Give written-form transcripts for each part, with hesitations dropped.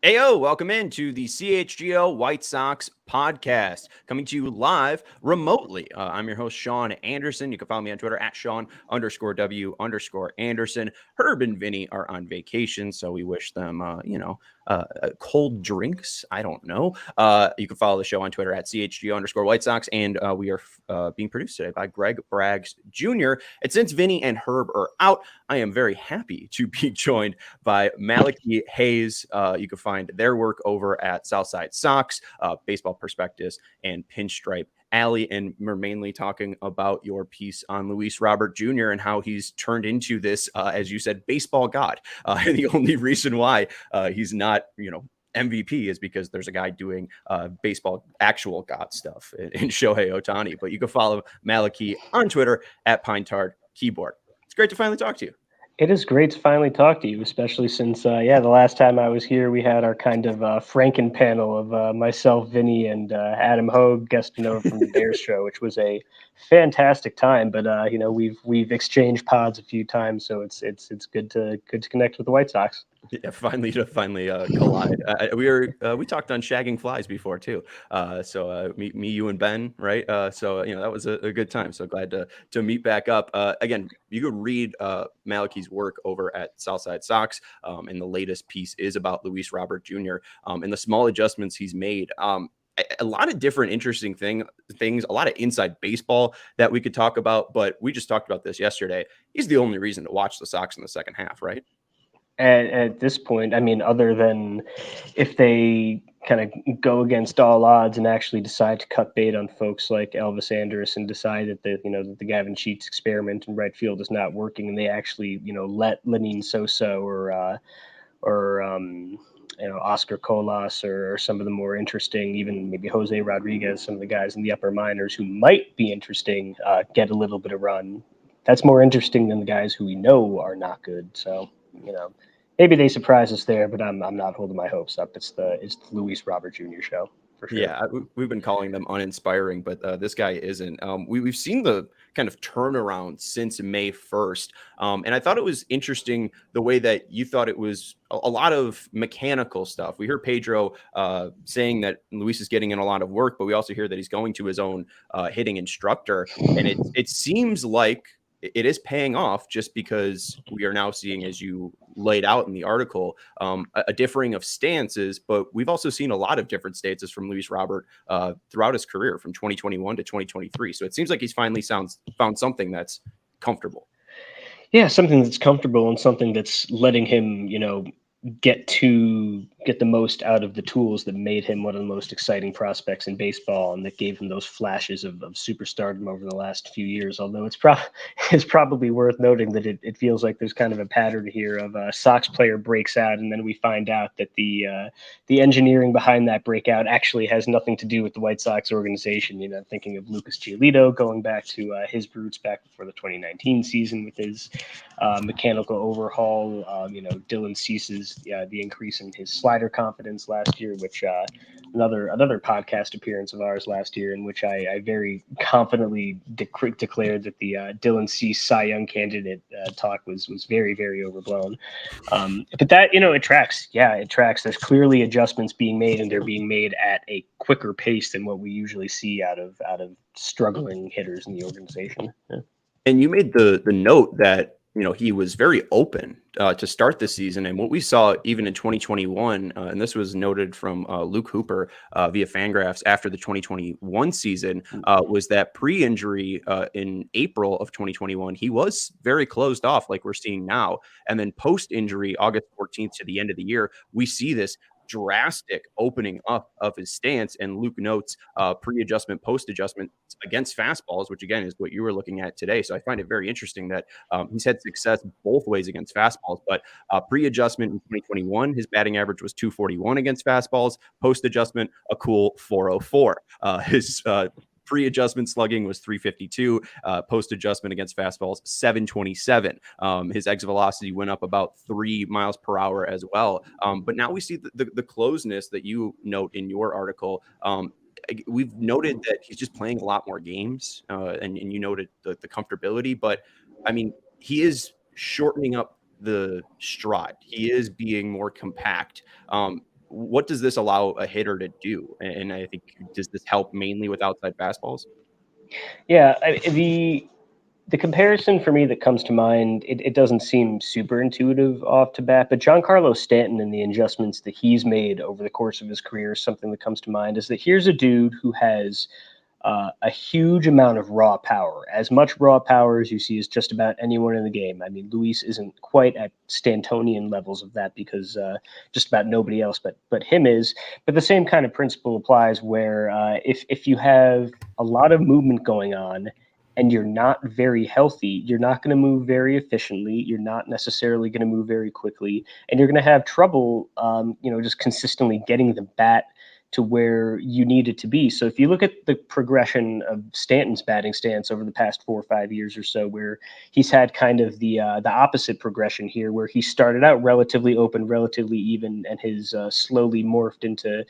Ayo, welcome into the CHGO White Sox Podcast, coming to you live remotely. I'm your host, Sean Anderson. You can follow me on Twitter at Sean_W_Anderson. Herb and Vinny are on vacation, so we wish them, cold drinks. I don't know. You can follow the show on Twitter at CHGO_White Sox, and we are being produced today by Greg Braggs Jr. And since Vinny and Herb are out, I am very happy to be joined by Malachi Hayes. You can find their work over at Southside Sox, Baseball Prospectus, and Pinstripe Alley. And we're mainly talking about your piece on Luis Robert Jr. and how he's turned into this, as you said, baseball god. And the only reason why he's not, MVP is because there's a guy doing baseball actual god stuff in Shohei Ohtani. But you can follow Malachi on Twitter at Pinetard Keyboard. It's great to finally talk to you. It is great to finally talk to you, especially since, the last time I was here, we had our kind of Franken panel of myself, Vinny, and Adam Hogue guesting over from the Bears show, which was a fantastic time. But we've exchanged pods a few times, so it's good to connect with the White Sox. Yeah, finally collide. We talked on shagging flies before too. So me, you, and Ben, right? That was a good time. So glad to meet back up. Again, you could read Malachi's work over at Southside Sox, and the latest piece is about Luis Robert Jr. And the small adjustments he's made. A lot of different interesting things, a lot of inside baseball that we could talk about. But we just talked about this yesterday. He's the only reason to watch the Sox in the second half, right? At this point, I mean, other than if they kind of go against all odds and actually decide to cut bait on folks like Elvis Andrus and decide that that the Gavin Sheets experiment in right field is not working, and they actually let Lenyn Sosa or Oscar Colas or some of the more interesting, even maybe Jose Rodriguez, some of the guys in the upper minors who might be interesting, get a little bit of run. That's more interesting than the guys who we know are not good. So, maybe they surprise us there, but I'm not holding my hopes up. It's the Luis Robert Jr. show for sure. Yeah, we've been calling them uninspiring, but this guy isn't. We've seen the kind of turnaround since May 1st. And I thought it was interesting the way that you thought it was a lot of mechanical stuff. We hear Pedro saying that Luis is getting in a lot of work, but we also hear that he's going to his own hitting instructor. And it seems like it is paying off, just because we are now seeing, as you laid out in the article, a differing of stances, but we've also seen a lot of different stances from Luis Robert throughout his career from 2021 to 2023. So it seems like he's finally found something that's comfortable. Yeah, something that's comfortable and something that's letting him, get the most out of the tools that made him one of the most exciting prospects in baseball, and that gave him those flashes of superstardom over the last few years. Although it's probably worth noting that it feels like there's kind of a pattern here of a Sox player breaks out, and then we find out that the engineering behind that breakout actually has nothing to do with the White Sox organization. Thinking of Lucas Giolito going back to his roots back before the 2019 season with his mechanical overhaul. Dylan Cease's the increase in his slider confidence last year, which another podcast appearance of ours last year, in which I very confidently declared that the Dylan Cease Cy Young candidate talk was very, very overblown. But that it tracks. Yeah, it tracks. There's clearly adjustments being made, and they're being made at a quicker pace than what we usually see out of struggling hitters in the organization. Yeah. And you made the note that he was very open to start the season. And what we saw even in 2021, and this was noted from Luke Hooper via Fangraphs after the 2021 season, was that pre-injury in April of 2021, he was very closed off like we're seeing now. And then post-injury, August 14th to the end of the year, we see this drastic opening up of his stance. And Luke notes pre-adjustment, post-adjustment against fastballs, which again is what you were looking at today. So I find it very interesting that he's had success both ways against fastballs. But pre-adjustment in 2021, his batting average was 241 against fastballs. Post-adjustment, a cool 404. His pre-adjustment slugging was 352. Post-adjustment against fastballs, 727. His exit velocity went up about 3 miles per hour as well. But now we see the closeness that you note in your article. We've noted that he's just playing a lot more games, and you noted the comfortability. But, I mean, he is shortening up the stride. He is being more compact. what does this allow a hitter to do? And I think, does this help mainly with outside fastballs? Yeah, the comparison for me that comes to mind, it doesn't seem super intuitive off the bat, but Giancarlo Stanton and the adjustments that he's made over the course of his career, something that comes to mind is that here's a dude who has a huge amount of raw power, as much raw power as you see as just about anyone in the game. I mean, Luis isn't quite at Stantonian levels of that because just about nobody else but him is. But the same kind of principle applies where if you have a lot of movement going on and you're not very healthy, you're not going to move very efficiently. You're not necessarily going to move very quickly, and you're going to have trouble, just consistently getting the bat to where you need it to be. So if you look at the progression of Stanton's batting stance over the past 4 or 5 years or so, where he's had kind of the opposite progression here, where he started out relatively open, relatively even, and has slowly morphed into,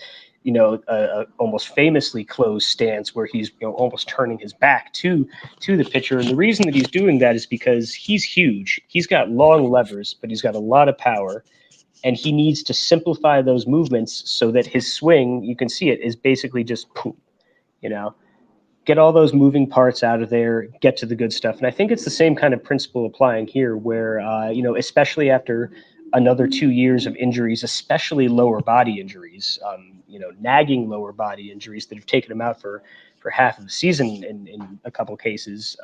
a almost famously closed stance where he's almost turning his back to the pitcher. And the reason that he's doing that is because he's huge. He's got long levers, but he's got a lot of power. And he needs to simplify those movements so that his swing, you can see it, is basically just boom, get all those moving parts out of there, get to the good stuff. And I think it's the same kind of principle applying here where, especially after another 2 years of injuries, especially lower body injuries, nagging lower body injuries that have taken him out for half of the season in a couple cases,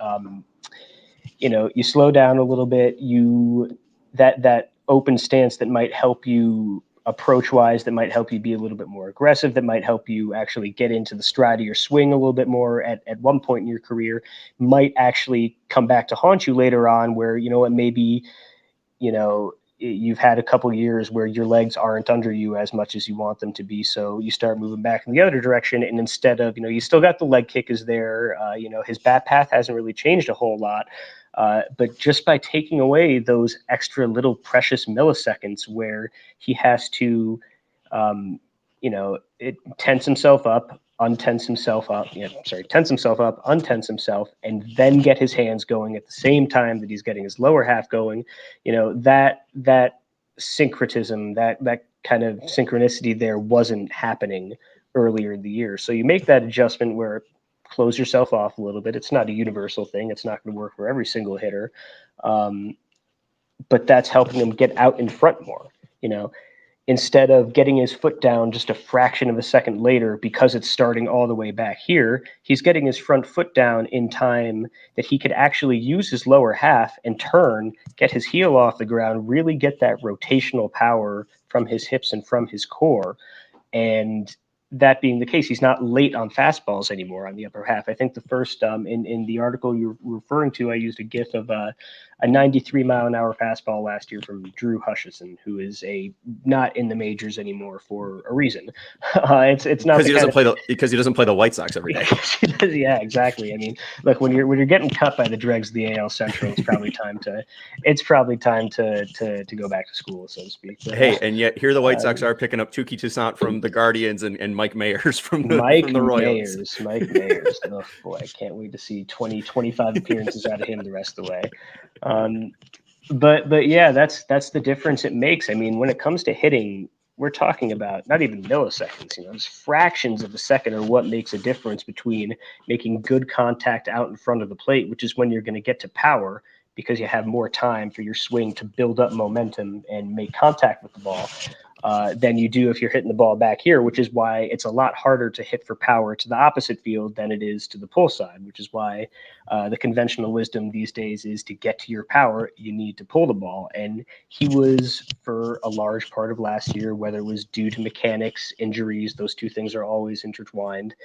you slow down a little bit, that open stance that might help you approach wise, that might help you be a little bit more aggressive, that might help you actually get into the stride of your swing a little bit more at one point in your career, might actually come back to haunt you later on where, it may be, you've had a couple years where your legs aren't under you as much as you want them to be. So you start moving back in the other direction. And instead of, you still got the leg kick is there, his bat path hasn't really changed a whole lot. But just by taking away those extra little precious milliseconds where he has to, tense himself up, untense himself up, tense himself up, untense himself, and then get his hands going at the same time that he's getting his lower half going, that syncretism, that kind of synchronicity there wasn't happening earlier in the year. So you make that adjustment where close yourself off a little bit. It's not a universal thing. It's not going to work for every single hitter. But that's helping him get out in front more, instead of getting his foot down just a fraction of a second later because it's starting all the way back here, he's getting his front foot down in time that he could actually use his lower half and turn, get his heel off the ground, really get that rotational power from his hips and from his core. And that being the case, he's not late on fastballs anymore on the upper half. I think the first in the article you're referring to, I used a GIF of a 93-mile-an-hour fastball last year from Drew Hutchison, who is not in the majors anymore for a reason. It's not because he doesn't play the White Sox every day. Yeah, exactly. I mean, look, when you're getting cut by the dregs of the AL Central, it's probably time to go back to school, so to speak. But, and yet here the White Sox are picking up Touki Toussaint from the Guardians and Mike Mayers from the Royals. Mike Mayers. Oh boy, I can't wait to see 25 appearances out of him the rest of the way. But yeah, that's the difference it makes. I mean, when it comes to hitting, we're talking about not even milliseconds, just fractions of a second are what makes a difference between making good contact out in front of the plate, which is when you're going to get to power because you have more time for your swing to build up momentum and make contact with the ball. Than you do if you're hitting the ball back here, which is why it's a lot harder to hit for power to the opposite field than it is to the pull side, which is why the conventional wisdom these days is to get to your power, you need to pull the ball. And he was, for a large part of last year, whether it was due to mechanics, injuries, those two things are always intertwined.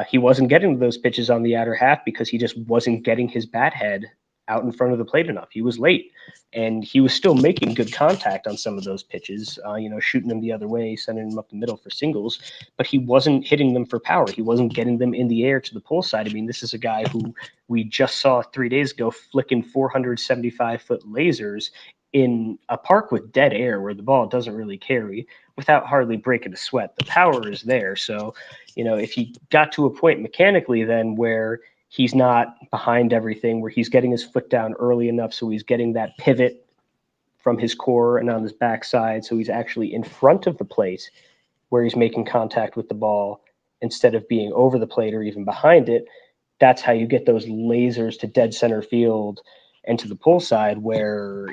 He wasn't getting those pitches on the outer half because he just wasn't getting his bat head out in front of the plate enough. He was late, and he was still making good contact on some of those pitches, shooting them the other way, sending them up the middle for singles, but he wasn't hitting them for power. He wasn't getting them in the air to the pull side. I mean, this is a guy who we just saw 3 days ago flicking 475-foot lasers in a park with dead air where the ball doesn't really carry without hardly breaking a sweat. The power is there. So, if he got to a point mechanically then where he's not behind everything, where he's getting his foot down early enough so he's getting that pivot from his core and on his backside, so he's actually in front of the plate, where he's making contact with the ball instead of being over the plate or even behind it, that's how you get those lasers to dead center field and to the pull side where,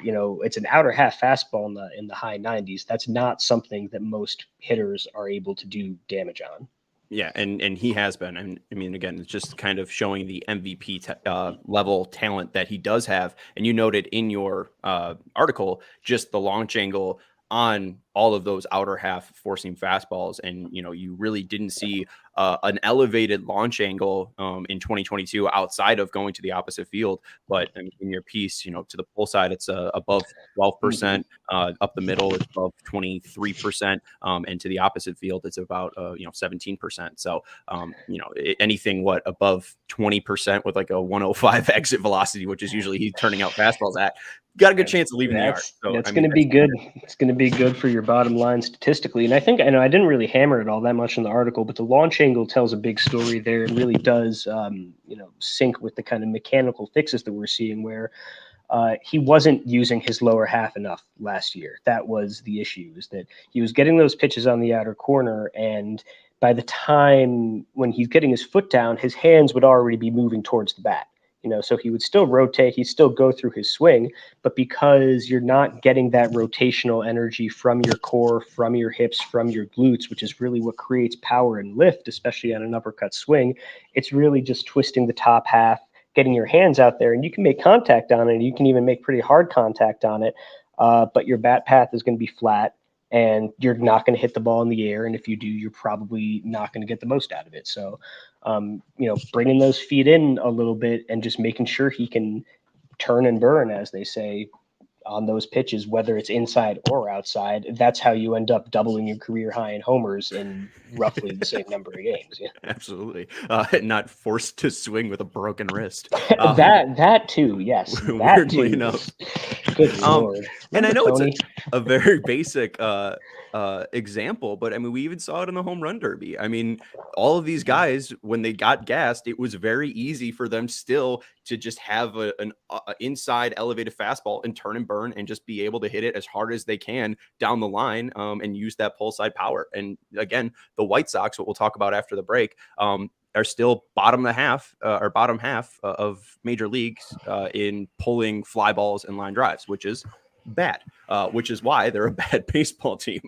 it's an outer half fastball in the high 90s. That's not something that most hitters are able to do damage on. Yeah, and he has been. And I mean, again, it's just kind of showing the MVP level talent that he does have. And you noted in your article just the launch angle on all of those outer half four seam fastballs, and you really didn't see an elevated launch angle in 2022 outside of going to the opposite field. But I mean, in your piece, to the pull side, it's above 12%. Up the middle, it's above 23%, and to the opposite field, it's about 17%. So anything above 20% with like a 105 exit velocity, which is usually he's turning out fastballs at, got a good chance of leaving the yard. So that's going to be good. It's going to be good for your bottom line statistically. And I think, I didn't really hammer it all that much in the article, but the launch angle tells a big story there and really does, sync with the kind of mechanical fixes that we're seeing where he wasn't using his lower half enough last year. That was the issue, is that he was getting those pitches on the outer corner, and by the time when he's getting his foot down, his hands would already be moving towards the bat. So he would still rotate, he'd still go through his swing, but because you're not getting that rotational energy from your core, from your hips, from your glutes, which is really what creates power and lift, especially on an uppercut swing, it's really just twisting the top half, getting your hands out there, and you can make contact on it. You can even make pretty hard contact on it, but your bat path is going to be flat, and you're not going to hit the ball in the air. And if you do, you're probably not going to get the most out of it. So, bringing those feet in a little bit and just making sure he can turn and burn, as they say, on those pitches, whether it's inside or outside, that's how you end up doubling your career high in homers in roughly the same number of games. Yeah, absolutely. Not forced to swing with a broken wrist. That too, yes. Weirdly enough. Good Lord. And I know Tony? it's a very basic example, but I mean, we even saw it in the home run derby. I mean, all of these guys, when they got gassed, it was very easy for them still to just have an inside elevated fastball and turn and burn and just be able to hit it as hard as they can down the line and use that pull side power. And again, the White Sox, what we'll talk about after the break, are still bottom half of major leagues in pulling fly balls and line drives, which is bad, which is why they're a bad baseball team.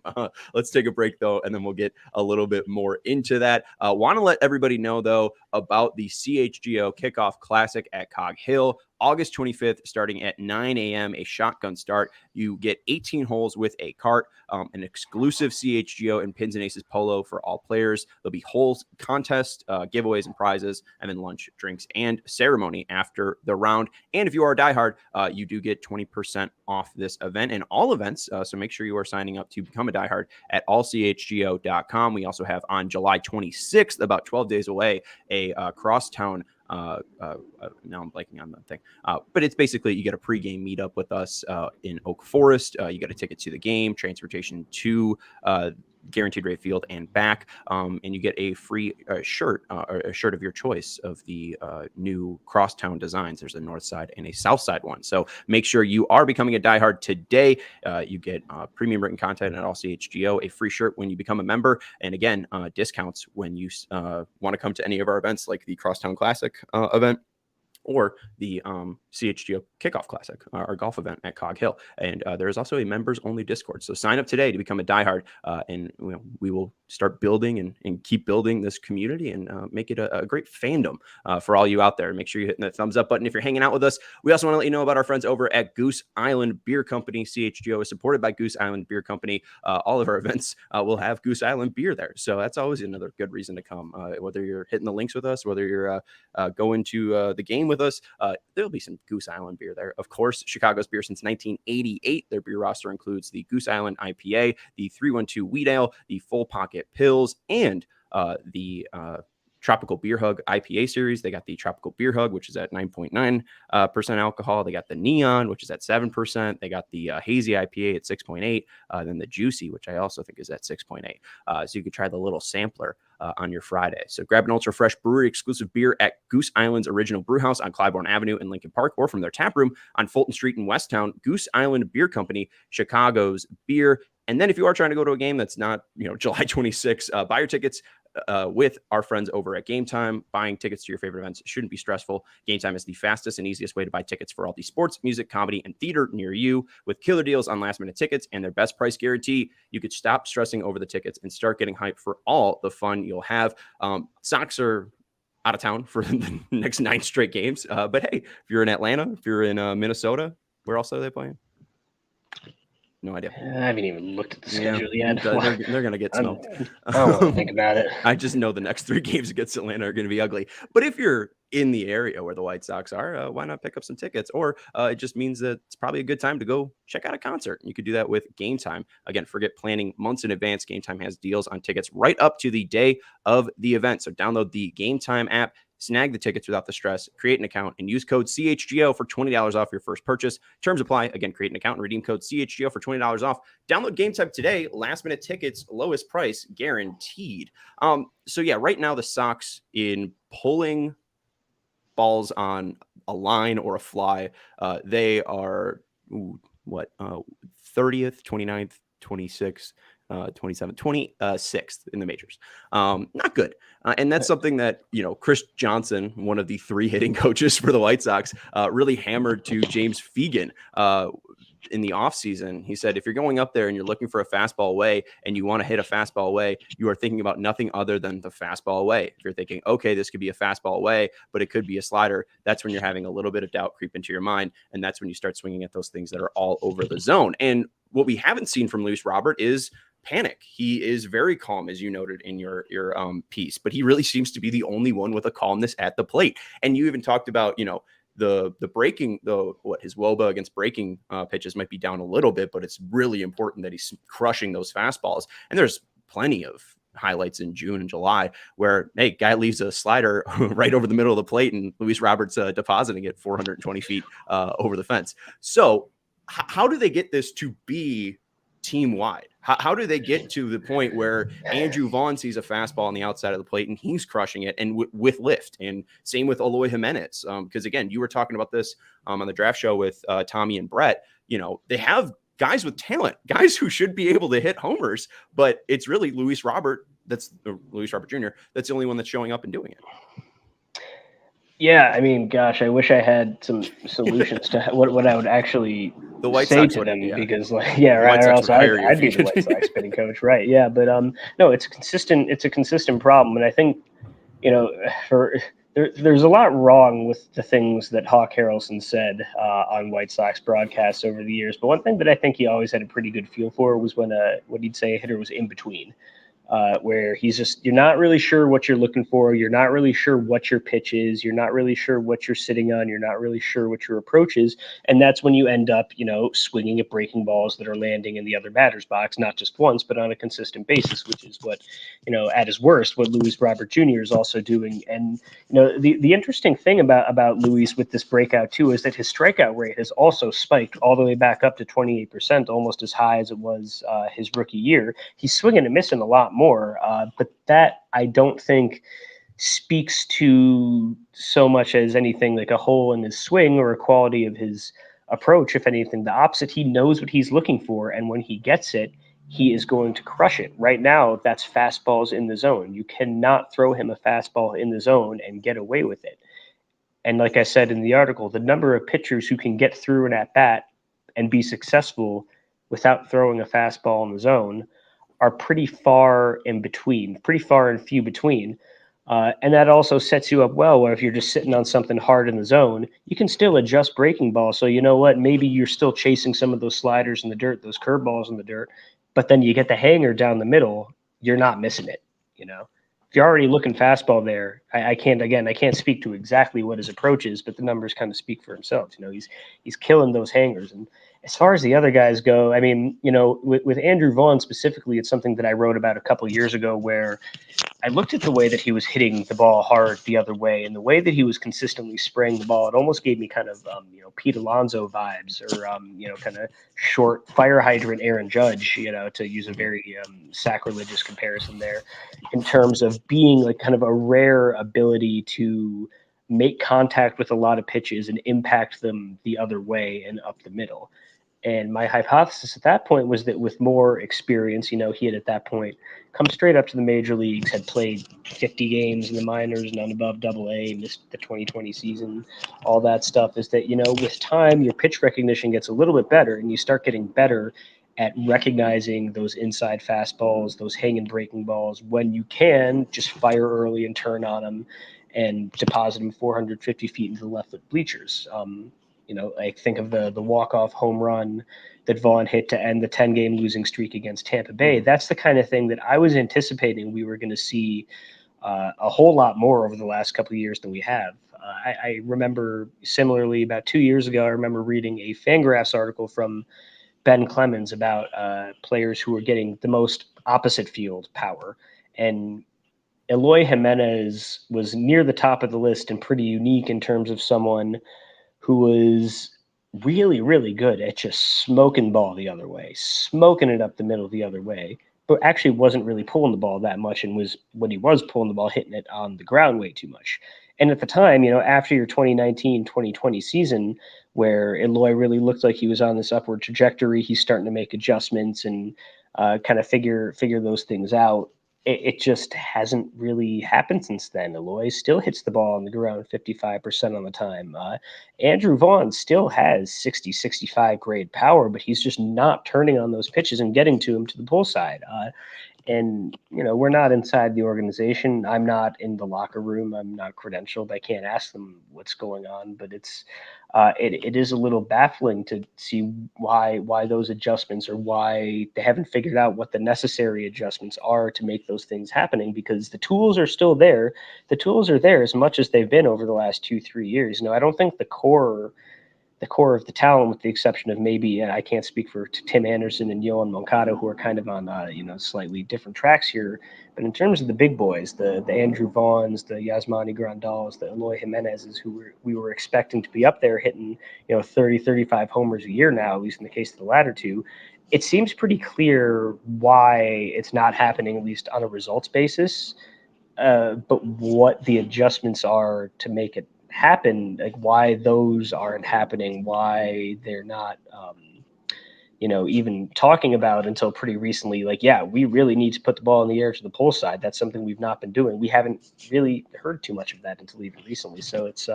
Let's take a break though, and then we'll get a little bit more into that. Want to let everybody know though about the CHGO Kickoff Classic at Cog Hill. August 25th, starting at 9 a.m., a shotgun start. You get 18 holes with a cart, an exclusive CHGO and Pins and Aces polo for all players. There'll be holes, contests, giveaways, and prizes, and then lunch, drinks, and ceremony after the round. And if you are a diehard, you do get 20% off this event and all events. So make sure you are signing up to become a diehard at allchgo.com. We also have on July 26th, about 12 days away, a crosstown now I'm blanking on that thing, but it's basically you get a pregame meetup with us in Oak Forest. You get a ticket to the game, transportation to Guaranteed Rate Field and back, and you get a free shirt or a shirt of your choice of the new crosstown designs. There's a north side and a south side one, so make sure you are becoming a diehard today. You get premium written content at ALLCITY, a free shirt when you become a member, and again, discounts when you want to come to any of our events like the Crosstown Classic event or the CHGO Kickoff Classic, our golf event at Cog Hill. And there is also a members-only Discord. So sign up today to become a diehard, and we will start building and keep building this community and make it a great fandom for all you out there. Make sure you're hitting that thumbs up button if you're hanging out with us. We also want to let you know about our friends over at Goose Island Beer Company. CHGO is supported by Goose Island Beer Company. All of our events will have Goose Island beer there. So that's always another good reason to come. Whether you're hitting the links with us, whether you're going to the game with us, there'll be some Goose Island beer there. Of course, Chicago's beer since 1988. Their beer roster includes the Goose Island IPA, the 312 Wheat Ale, the Full Pocket Pills, and the Tropical Beer Hug IPA series. They got the Tropical Beer Hug, which is at 9.9% alcohol. They got the Neon, which is at 7%. They got the Hazy IPA at 6.8. Then the Juicy, which I also think is at 6.8. So you could try the little sampler on your Friday. So grab an ultra fresh brewery exclusive beer at Goose Island's Original Brewhouse on Clybourne Avenue in Lincoln Park, or from their tap room on Fulton Street in Westtown. Goose Island Beer Company, Chicago's beer And then if you are trying to go to a game that's not, July 26th, buy your tickets with our friends over at Game Time. Buying tickets to your favorite events shouldn't be stressful. Game Time is the fastest and easiest way to buy tickets for all the sports, music, comedy, and theater near you. With killer deals on last-minute tickets and their best price guarantee, you could stop stressing over the tickets and start getting hyped for all the fun you'll have. Sox are out of town for the next 9 straight games. But hey, if you're in Atlanta, if you're in Minnesota, where else are they playing? No idea. I haven't even looked at the schedule yet. They're going to get smoked. I don't want to think about it. I just know the next 3 games against Atlanta are going to be ugly. But if you're in the area where the White Sox are, why not pick up some tickets? Or it just means that it's probably a good time to go check out a concert. You could do that with Game Time. Again, forget planning months in advance. Game Time has deals on tickets right up to the day of the event. So download the Game Time app. Snag the tickets without the stress, create an account, and use code CHGO for $20 off your first purchase. Terms apply. Again, create an account and redeem code CHGO for $20 off. Download Game Time today. Last minute tickets, lowest price guaranteed. So yeah, right now the Sox in pulling balls on a line or a fly, they are 30th, 29th, 26th. 27th, 26th in the majors. Not good. And that's something that, Chris Johnson, one of the 3 hitting coaches for the White Sox, really hammered to James Fegan in the offseason. He said, if you're going up there and you're looking for a fastball away and you want to hit a fastball away, you are thinking about nothing other than the fastball away. If you're thinking, okay, this could be a fastball away, but it could be a slider, that's when you're having a little bit of doubt creep into your mind. And that's when you start swinging at those things that are all over the zone. And what we haven't seen from Luis Robert is panic. He is very calm, as you noted in your piece, but he really seems to be the only one with a calmness at the plate. And you even talked about, the breaking, his WOBA against breaking pitches might be down a little bit, but it's really important that he's crushing those fastballs. And there's plenty of highlights in June and July where, hey, guy leaves a slider right over the middle of the plate and Luis Robert's depositing it 420 feet over the fence. So how do they get this to be team wide? How do they get to the point where Andrew Vaughn sees a fastball on the outside of the plate and he's crushing it, and with lift, and same with Eloy Jimenez? Because again, you were talking about this on the draft show with Tommy and Brett. They have guys with talent, guys who should be able to hit homers, but it's really Luis Robert Jr. That's the only one that's showing up and doing it. Yeah, I mean, gosh, I wish I had some solutions to what I would actually say to them, because, right, or else I'd be the White Sox pitching coach, right? Yeah, but no, it's a consistent problem, and I think there's a lot wrong with the things that Hawk Harrelson said on White Sox broadcasts over the years. But one thing that I think he always had a pretty good feel for was when what he'd say a hitter was in between. Where you're not really sure what you're looking for. You're not really sure what your pitch is. You're not really sure what you're sitting on. You're not really sure what your approach is. And that's when you end up, swinging at breaking balls that are landing in the other batter's box, not just once, but on a consistent basis, which is what, at his worst, what Luis Robert Jr. is also doing. And, the interesting thing about Luis with this breakout too, is that his strikeout rate has also spiked all the way back up to 28%, almost as high as it was his rookie year. He's swinging and missing a lot more, but that I don't think speaks to so much as anything like a hole in his swing or a quality of his approach. If anything, the opposite. He knows what he's looking for, and when he gets it, he is going to crush it. Right now, that's fastballs in the zone. You cannot throw him a fastball in the zone and get away with it. And like I said in the article, the number of pitchers who can get through an at-bat and be successful without throwing a fastball in the zone are pretty far and few between. And that also sets you up well, where if you're just sitting on something hard in the zone, you can still adjust breaking ball. So you know what, maybe you're still chasing some of those sliders in the dirt, those curveballs in the dirt, but then you get the hanger down the middle, you're not missing it. If you're already looking fastball there, I can't speak to exactly what his approach is, but the numbers kind of speak for themselves. He's killing those hangers. And as far as the other guys go, I mean, with Andrew Vaughn specifically, it's something that I wrote about a couple of years ago, where I looked at the way that he was hitting the ball hard the other way, and the way that he was consistently spraying the ball. It almost gave me kind of, Pete Alonso vibes, or, kind of short fire hydrant Aaron Judge, to use a very sacrilegious comparison there, in terms of being like kind of a rare ability to make contact with a lot of pitches and impact them the other way and up the middle. And my hypothesis at that point was that with more experience, he had at that point come straight up to the major leagues, had played 50 games in the minors, none above AA, missed the 2020 season, all that stuff, is that, with time, your pitch recognition gets a little bit better and you start getting better at recognizing those inside fastballs, those hanging breaking balls, when you can just fire early and turn on them and deposit them 450 feet into the left foot bleachers. I think of the walk-off home run that Vaughn hit to end the 10-game losing streak against Tampa Bay. That's the kind of thing that I was anticipating we were going to see a whole lot more over the last couple of years than we have. I remember similarly about 2 years ago, I remember reading a Fangraphs article from Ben Clemens about players who were getting the most opposite field power. And Eloy Jimenez was near the top of the list and pretty unique in terms of someone who was really, really good at just smoking ball the other way, smoking it up the middle the other way, but actually wasn't really pulling the ball that much, and was, when he was pulling the ball, hitting it on the ground way too much. And at the time, after your 2019-2020 season, where Eloy really looked like he was on this upward trajectory, he's starting to make adjustments and kind of figure those things out. It just hasn't really happened since then. Eloy still hits the ball on the ground 55% on the time. Andrew Vaughn still has 60, 65 grade power, but he's just not turning on those pitches and getting to him to the pull side. And, we're not inside the organization. I'm not in the locker room. I'm not credentialed. I can't ask them what's going on, but it is a little baffling to see why those adjustments, or why they haven't figured out what the necessary adjustments are to make those things happening, because the tools are still there. The tools are there as much as they've been over the last 2-3 years. I don't think the core of the talent, with the exception of maybe, and I can't speak for Tim Anderson and Yohan Moncada, who are kind of on slightly different tracks here, but in terms of the big boys, the Andrew Vaughns, the Yasmani Grandals, the Eloy Jimenezes, who we were expecting to be up there hitting 30, 35 homers a year now, at least in the case of the latter two, it seems pretty clear why it's not happening, at least on a results basis. But what the adjustments are to make it happen, like why those aren't happening, why they're not even talking about until pretty recently, like, yeah, we really need to put the ball in the air to the pull side. That's something we've not been doing. We haven't really heard too much of that until even recently. So it's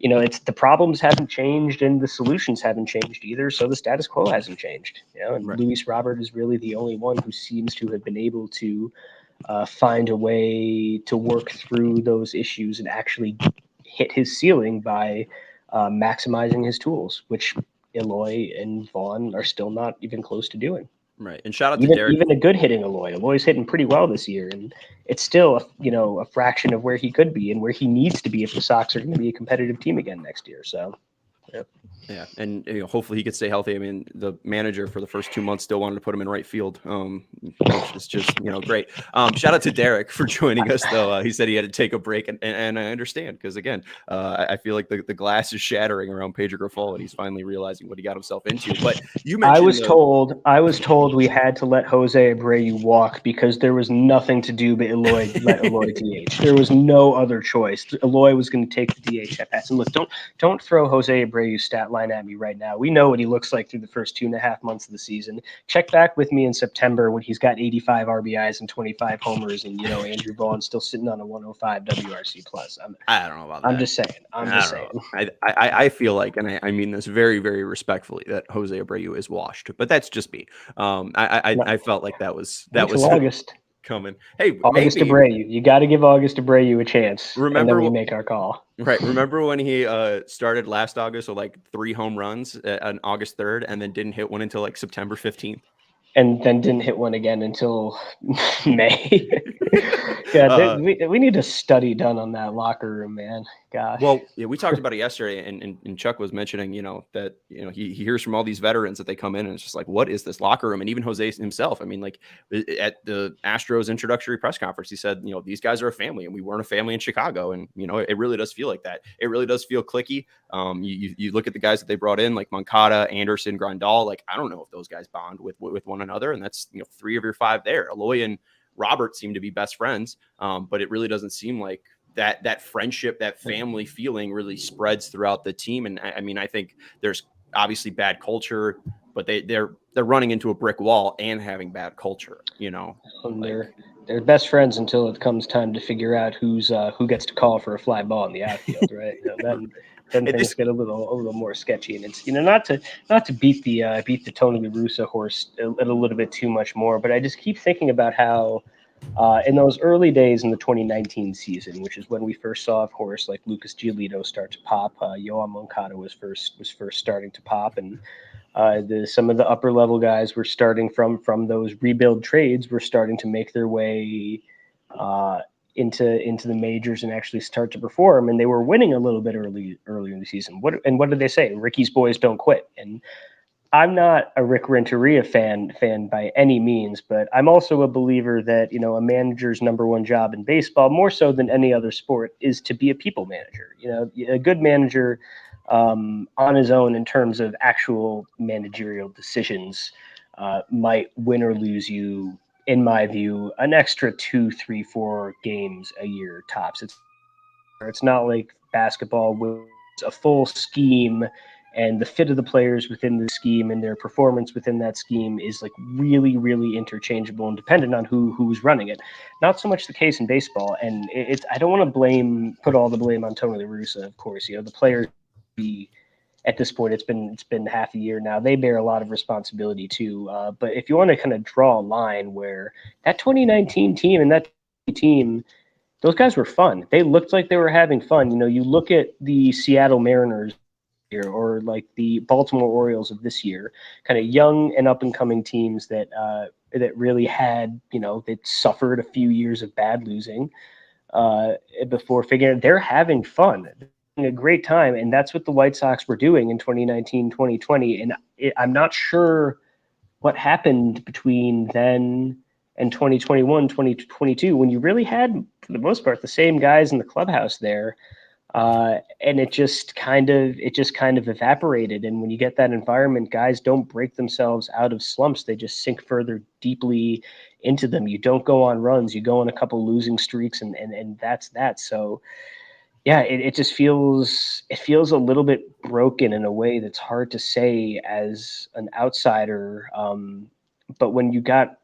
it's the problems haven't changed and the solutions haven't changed either, so the status quo hasn't changed. And right. Luis Robert is really the only one who seems to have been able to find a way to work through those issues and actually hit his ceiling by maximizing his tools, which Eloy and Vaughn are still not even close to doing. Right. And shout out to Derek. Even a good hitting Eloy. Eloy's hitting pretty well this year, and it's still a fraction of where he could be and where he needs to be if the Sox are going to be a competitive team again next year. So, yep. Yeah, and hopefully he could stay healthy. I mean, the manager for the first 2 months still wanted to put him in right field, which is just great. Shout out to Derek for joining us, though. He said he had to take a break, and I understand, because again, I feel like the glass is shattering around Pedro Grifol, and he's finally realizing what he got himself into. But you mentioned I was told we had to let Jose Abreu walk because there was nothing to do but let Eloy DH. There was no other choice. Eloy was going to take the DH at bats. And look, don't throw Jose Abreu's stat line at me right now. We know what he looks like through the first 2.5 months of the season. Check back with me in September when he's got 85 RBIs and 25 homers, and Andrew Vaughn's still sitting on a 105 WRC plus. I don't know about that. I'm just saying. I feel like, and I mean this very, very respectfully, that Jose Abreu is washed, but that's just me. I felt like that was August coming. Hey, August Abreu, you got to give August Abreu a chance. Remember, and then we make our call. Right. Remember when he started last August with like 3 home runs on August 3rd, and then didn't hit one until like September 15th? And then didn't hit one again until May. God, we need a study done on that locker room, man. Gosh. Well, yeah, we talked about it yesterday, and Chuck was mentioning, that he hears from all these veterans that they come in, and it's just like, what is this locker room? And even Jose himself, I mean, like at the Astros introductory press conference, he said, these guys are a family, and we weren't a family in Chicago, and it really does feel like that. It really does feel cliquey. You look at the guys that they brought in, like Moncada, Anderson, Grandal. Like, I don't know if those guys bond with one another, and that's 3 of your 5 there. Eloy and Robert seem to be best friends, but it really doesn't seem like that friendship, that family feeling really spreads throughout the team. And I mean, I think there's obviously bad culture, but they're running into a brick wall and having bad culture, you know. And they're best friends until it comes time to figure out who gets to call for a fly ball in the outfield, right? Then things get a little more sketchy, and it's not to beat the Tony La Russa horse a little bit too much more, but I just keep thinking about how in those early days in the 2019 season, which is when we first saw, of course, like Lucas Giolito start to pop, Yoan Moncada was first starting to pop, and some of the upper level guys were starting from those rebuild trades were starting to make their way into the majors and actually start to perform, and they were winning a little bit earlier in the season. What did they say? Ricky's boys don't quit. And I'm not a Rick Renteria fan by any means, but I'm also a believer that a manager's number one job in baseball, more so than any other sport, is to be a people manager. A good manager on his own in terms of actual managerial decisions might win or lose you, in my view, an extra 2, 3, 4 games a year tops. It's not like basketball with a full scheme and the fit of the players within the scheme and their performance within that scheme is like really, really interchangeable and dependent on who's running it. Not so much the case in baseball. And I don't want to put all the blame on Tony La Russa, of course. The players, at this point, it's been half a year now. They bear a lot of responsibility too. But if you want to kind of draw a line where that 2019 team and that team, those guys were fun. They looked like they were having fun. You look at the Seattle Mariners here, or like the Baltimore Orioles of this year, kind of young and up and coming teams that really had, that suffered a few years of bad losing before figuring they're having fun, a great time. And that's what the White Sox were doing in 2019, 2020. And I'm not sure what happened between then and 2021, 2022, when you really had, for the most part, the same guys in the clubhouse there. And it just kind of evaporated. And when you get that environment, guys don't break themselves out of slumps. They just sink further deeply into them. You don't go on runs, you go on a couple losing streaks, and that's that. So yeah, it just feels a little bit broken in a way that's hard to say as an outsider. But when you got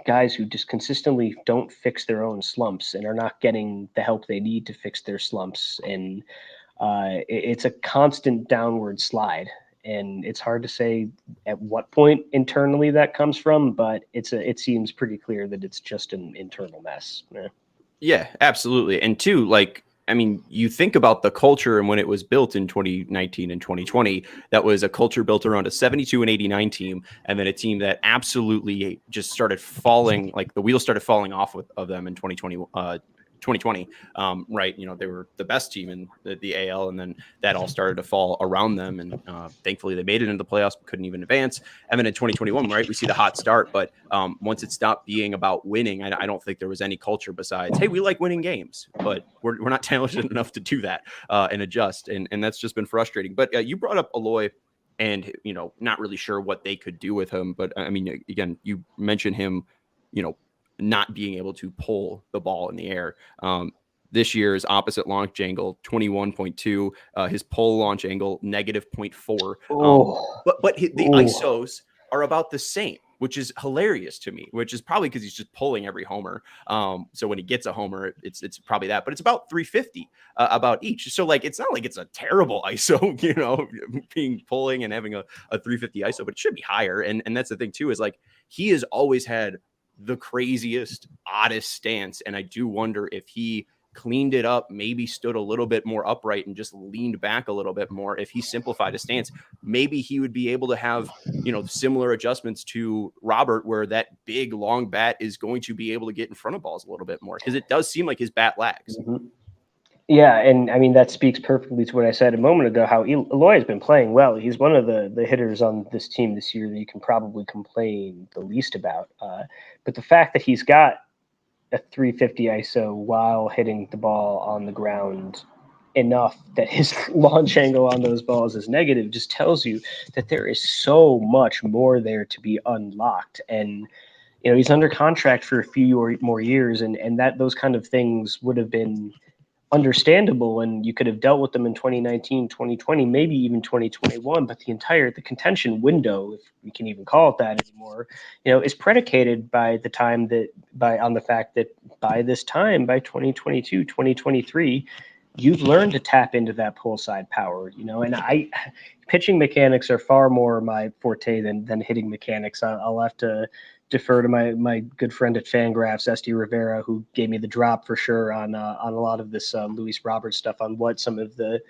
guys who just consistently don't fix their own slumps and are not getting the help they need to fix their slumps, and it's a constant downward slide, and it's hard to say at what point internally that comes from, but it seems pretty clear that it's just an internal mess. Yeah, absolutely. And two, you think about the culture and when it was built in 2019 and 2020, that was a culture built around a 72 and 89 team. And then a team that absolutely just started falling, like the wheels started falling off of them in 2020. Right. They were the best team in the AL, and then that all started to fall around them. And thankfully they made it into the playoffs, but couldn't even advance. And then in 2021, right, we see the hot start. But once it stopped being about winning, I don't think there was any culture besides, hey, we like winning games, but we're not talented enough to do that and adjust. And that's just been frustrating. But you brought up Eloy, and, not really sure what they could do with him. But again, you mentioned him, not being able to pull the ball in the air. This year's opposite launch angle, 21.2. His pull launch angle, -0.4. But the ISOs are about the same, which is hilarious to me, which is probably because he's just pulling every homer. So when he gets a homer, it's probably that, but it's about 350 about each. So it's not like it's a terrible ISO, being pulling and having a 350 ISO, but it should be higher. And that's the thing too, is he has always had the craziest, oddest stance. And I do wonder if he cleaned it up, maybe stood a little bit more upright and just leaned back a little bit more. If he simplified his stance, maybe he would be able to have, similar adjustments to Robert, where that big long bat is going to be able to get in front of balls a little bit more, because it does seem like his bat lags. Mm-hmm. Yeah, and that speaks perfectly to what I said a moment ago, how Eloy has been playing well. He's one of the hitters on this team this year that you can probably complain the least about. But the fact that he's got a 350 ISO while hitting the ball on the ground enough that his launch angle on those balls is negative just tells you that there is so much more there to be unlocked. And he's under contract for a few more years, and that those kind of things would have been understandable, and you could have dealt with them in 2019, 2020, maybe even 2021, but the contention window, if we can even call it that anymore, is predicated by the fact that by this time, by 2022, 2023, you've learned to tap into that pull side power, and pitching mechanics are far more my forte than hitting mechanics. I'll have to defer to my good friend at Fangraphs, Esty Rivera, who gave me the drop for sure on a lot of this Luis Roberts stuff, on what some of the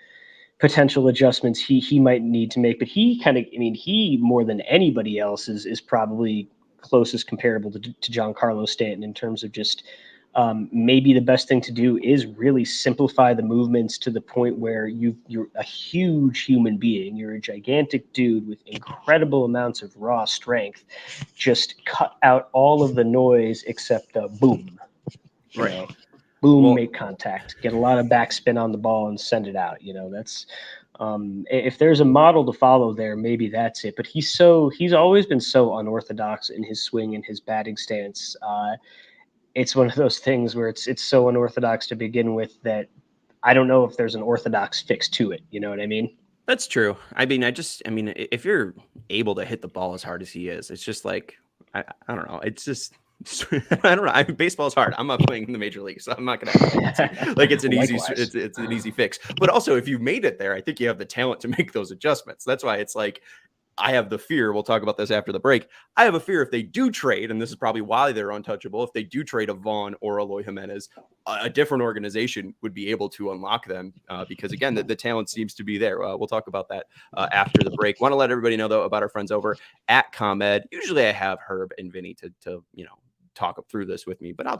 potential adjustments he might need to make. But he more than anybody else is probably closest comparable to Giancarlo Stanton in terms of just maybe the best thing to do is really simplify the movements to the point where you're a huge human being. You're a gigantic dude with incredible amounts of raw strength. Just cut out all of the noise except boom. Right. Boom, make contact, get a lot of backspin on the ball and send it out. That's if there's a model to follow there, maybe that's it. But he's always been so unorthodox in his swing and his batting stance. It's one of those things where it's so unorthodox to begin with that I don't know if there's an orthodox fix to it. You know what I mean? That's true. If you're able to hit the ball as hard as he is, it's just like, I don't know. It's just, I don't know. Baseball is hard. I'm not playing in the major league, so I'm not going to like it's an it's an easy fix. But also, if you've made it there, I think you have the talent to make those adjustments. That's why it's like, I have the fear, we'll talk about this after the break, I have a fear if they do trade, and this is probably why they're untouchable, if they do trade a Vaughn or Eloy Jimenez, a different organization would be able to unlock them because, again, the talent seems to be there. We'll talk about that after the break. Want to let everybody know, though, about our friends over at ComEd. Usually I have Herb and Vinny to talk through this with me, but I'll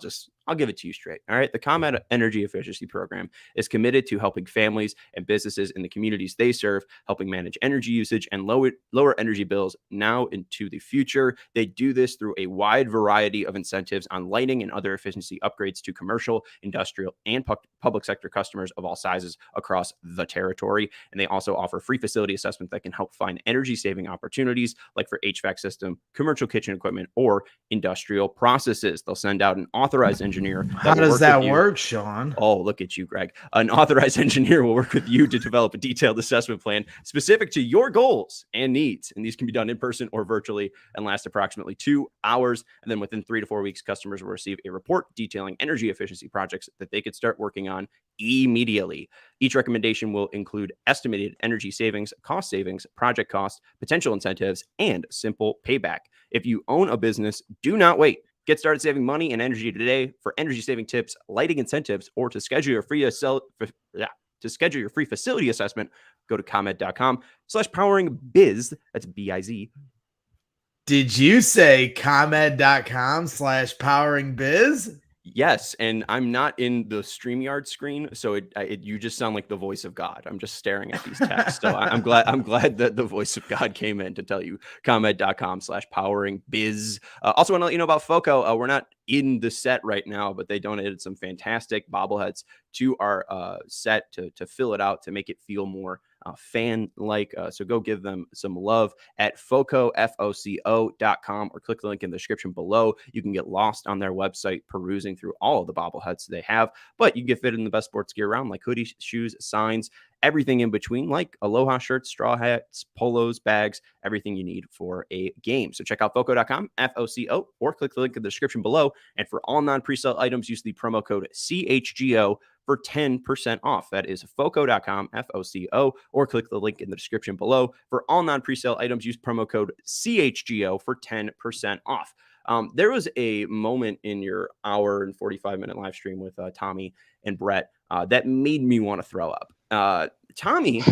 give it to you straight. All right. The ComEd Energy Efficiency Program is committed to helping families and businesses in the communities they serve, helping manage energy usage and lower energy bills now into the future. They do this through a wide variety of incentives on lighting and other efficiency upgrades to commercial, industrial, and public sector customers of all sizes across the territory. And they also offer free facility assessment that can help find energy saving opportunities like for HVAC system, commercial kitchen equipment, or industrial processes. They'll send out an authorized engineer. How does that work, Sean? Oh, look at you, Greg. An authorized engineer will work with you to develop a detailed assessment plan specific to your goals and needs. And these can be done in person or virtually and last approximately 2 hours. And then within 3 to 4 weeks, customers will receive a report detailing energy efficiency projects that they could start working on immediately. Each recommendation will include estimated energy savings, project costs, potential incentives, and simple payback. If you own a business, do not wait. Get started saving money and energy today. For energy saving tips, lighting incentives, or to schedule your free facility assessment, go to ComEd.com/poweringbiz. That's BIZ. Did you say ComEd.com/poweringbiz? Yes, and I'm not in the StreamYard screen, so you just sound like the voice of God. I'm just staring at these texts. So I'm glad that the voice of God came in to tell you ComEd.com/poweringbiz. Also want to let you know about FOCO. We're not in the set right now, but they donated some fantastic bobbleheads to our set to fill it out, to make it feel more fan-like. So go give them some love at FOCO.com or click the link in the description below. You can get lost on their website perusing through all of the bobbleheads they have, but you can get fit in the best sports gear around, like hoodies, shoes, signs, everything in between, like Aloha shirts, straw hats, polos, bags, everything you need for a game. So check out FOCO.com, FOCO, or click the link in the description below. And for all non-presale items, use the promo code CHGO for 10% off. That is FOCO.com, FOCO, or click the link in the description below. For all non-presale items, use promo code CHGO for 10% off. There was a moment in your hour and 45-minute live stream with Tommy and Brett that made me want to throw up. Tommy,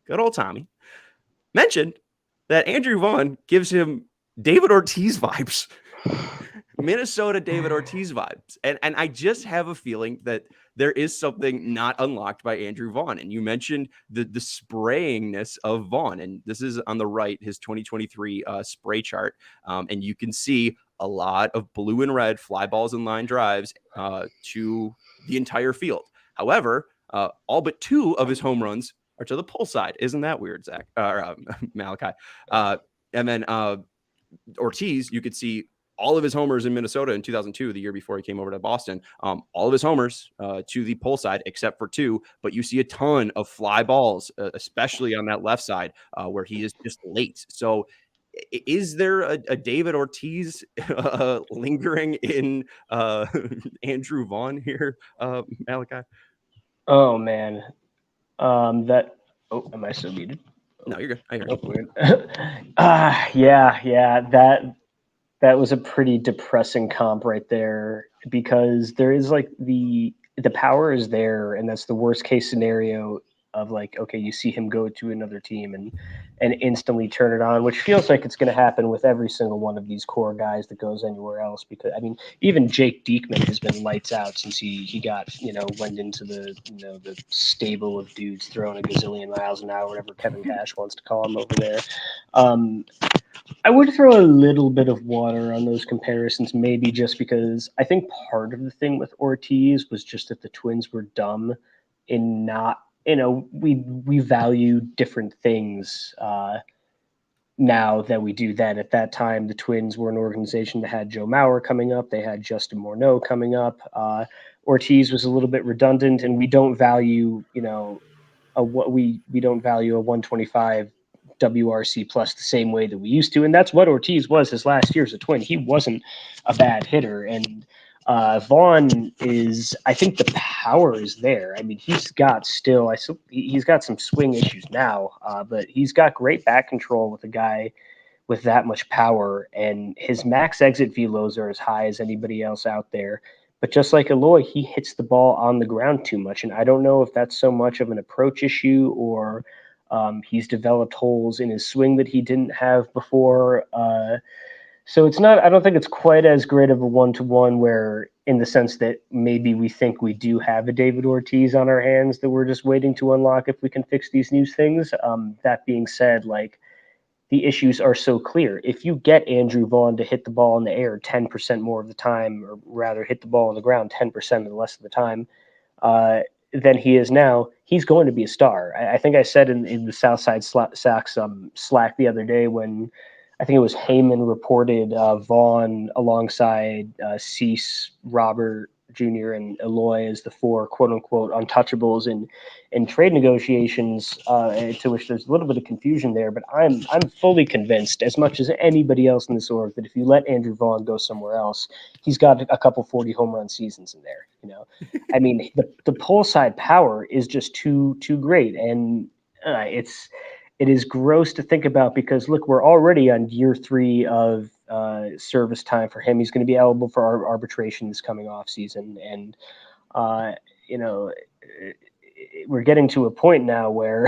good old Tommy, mentioned that Andrew Vaughn gives him David Ortiz vibes. Minnesota David Ortiz vibes. And I just have a feeling that there is something not unlocked by Andrew Vaughn. And you mentioned the sprayingness of Vaughn. And this is on the right, his 2023 spray chart. And you can see a lot of blue and red fly balls and line drives to the entire field. However, all but 2 of his home runs are to the pull side. Isn't that weird, Zach? Malachi? And then Ortiz, you could see all of his homers in Minnesota in 2002, the year before he came over to Boston, all of his homers to the pull side, except for 2. But you see a ton of fly balls, especially on that left side where he is just late. So is there a David Ortiz lingering in Andrew Vaughn here, Malachi? Oh, man. Am I still muted? No, you're good. I hear you. Weird. Yeah. That was a pretty depressing comp right there, because there is like the power is there, and that's the worst case scenario of like, okay, you see him go to another team and instantly turn it on, which feels like it's going to happen with every single one of these core guys that goes anywhere else. Because I mean, even Jake Diekman has been lights out since he got, went into the the stable of dudes throwing a gazillion miles an hour, whatever Kevin Cash wants to call him over there. I would throw a little bit of water on those comparisons, maybe just because I think part of the thing with Ortiz was just that the Twins were dumb in not, we value different things now than we do then. At that time, the Twins were an organization that had Joe Mauer coming up. They had Justin Morneau coming up. Ortiz was a little bit redundant, and we don't value, we don't value a 125 WRC plus the same way that we used to. And that's what Ortiz was his last year as a Twin. He wasn't a bad hitter. And Vaughn is, I think the power is there. I mean, he's got some swing issues now, but he's got great bat control with a guy with that much power. And his max exit velos are as high as anybody else out there. But just like Eloy, he hits the ball on the ground too much. And I don't know if that's so much of an approach issue or he's developed holes in his swing that he didn't have before. So it's not, I don't think it's quite as great of a one-to-one where, in the sense that maybe we think we do have a David Ortiz on our hands that we're just waiting to unlock if we can fix these new things. That being said, like, the issues are so clear. If you get Andrew Vaughn to hit the ball in the air 10% more of the time, or rather hit the ball on the ground 10% of the less of the time, than he is now, he's going to be a star. I think I said in the Southside Sox Slack the other day, when I think it was Heyman reported Vaughn alongside Cease, Robert Jr., and Eloy as the 4 quote-unquote untouchables in trade negotiations, to which there's a little bit of confusion there. But I'm fully convinced, as much as anybody else in this org, that if you let Andrew Vaughn go somewhere else, he's got a couple 40 home run seasons in there. I mean, the pull side power is just too great, and it is gross to think about, because look, we're already on year 3 of service time for him. He's going to be eligible for our arbitration this coming off season, and we're getting to a point now where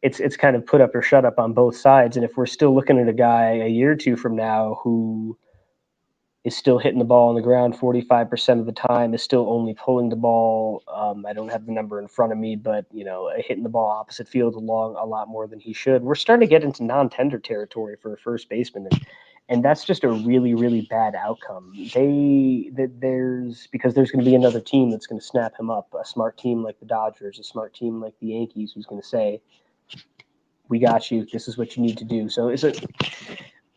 it's kind of put up or shut up on both sides. And if we're still looking at a guy a year or two from now who is still hitting the ball on the ground 45% of the time, is still only pulling the ball, I don't have the number in front of me, but hitting the ball opposite field along a lot more than he should, we're starting to get into non-tender territory for a first baseman, and that's just a really, really bad outcome. Because there's going to be another team that's going to snap him up, a smart team like the Dodgers, a smart team like the Yankees, who's going to say, "We got you. This is what you need to do." So it's a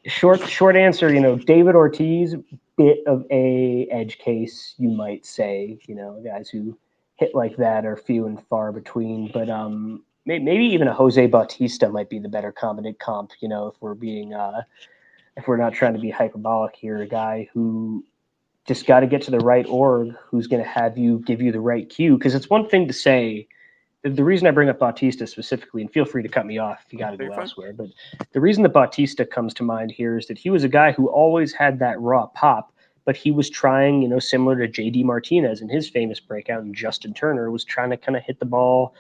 short answer. David Ortiz, bit of a edge case, you might say. Guys who hit like that are few and far between. But maybe even a Jose Bautista might be the better comp. If we're not trying to be hyperbolic here, a guy who just got to get to the right org, who's going to give you the right cue. Because it's one thing to say, the reason I bring up Bautista specifically, and feel free to cut me off if you got to go elsewhere, but the reason that Bautista comes to mind here is that he was a guy who always had that raw pop, but he was trying, similar to JD Martinez in his famous breakout, and Justin Turner was trying to kind of hit the ball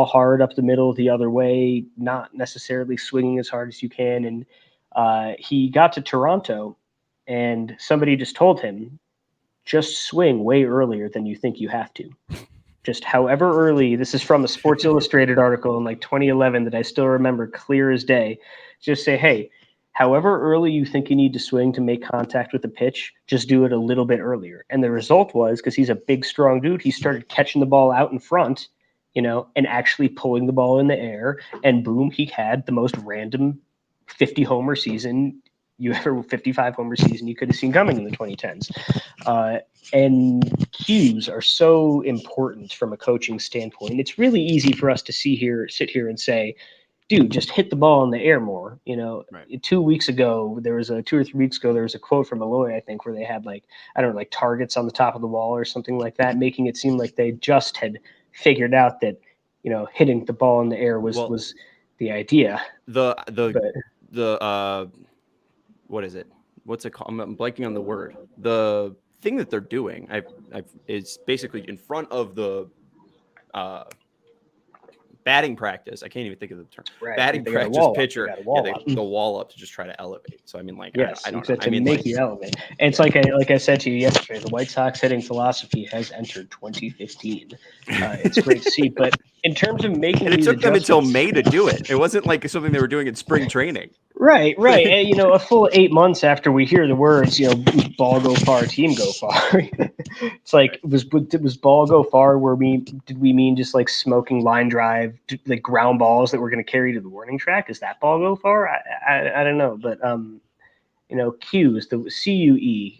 hard up the middle the other way, not necessarily swinging as hard as you can. And he got to Toronto, and somebody just told him, just swing way earlier than you think you have to. Just however early. This is from a Sports Illustrated article in like 2011 that I still remember clear as day. Just say, hey, however early you think you need to swing to make contact with the pitch, just do it a little bit earlier. And the result was, because he's a big, strong dude, he started catching the ball out in front, and actually pulling the ball in the air. And boom, he had the most random 50 homer season you ever 55 homer season you could have seen coming in the 2010s. And cues are so important from a coaching standpoint. It's really easy for us to sit here and say, dude, just hit the ball in the air more. Right. 2 weeks ago, 2 or 3 weeks ago, there was a quote from Eloy, I think, where they had targets on the top of the wall or something like that, making it seem like they just had figured out that, hitting the ball in the air was the idea. What is it? What's it called? I'm blanking on the word. The thing that they're doing, is basically in front of the batting practice. I can't even think of the term. Right. Batting practice pitcher. They go wall up to just try to elevate. So I mean, yes, I don't exactly, know. I mean, make you elevate. And it's like I said to you yesterday, the White Sox hitting philosophy has entered 2015. It's great to see, but in terms of making, and it took them until May to do it. It wasn't like something they were doing in spring training. Right. And, a full 8 months after we hear the words, ball go far, team go far. It's like, was ball go far did we mean just like smoking line drive, like ground balls that we're going to carry to the warning track? Is that ball go far? I don't know. But, cues, the CUE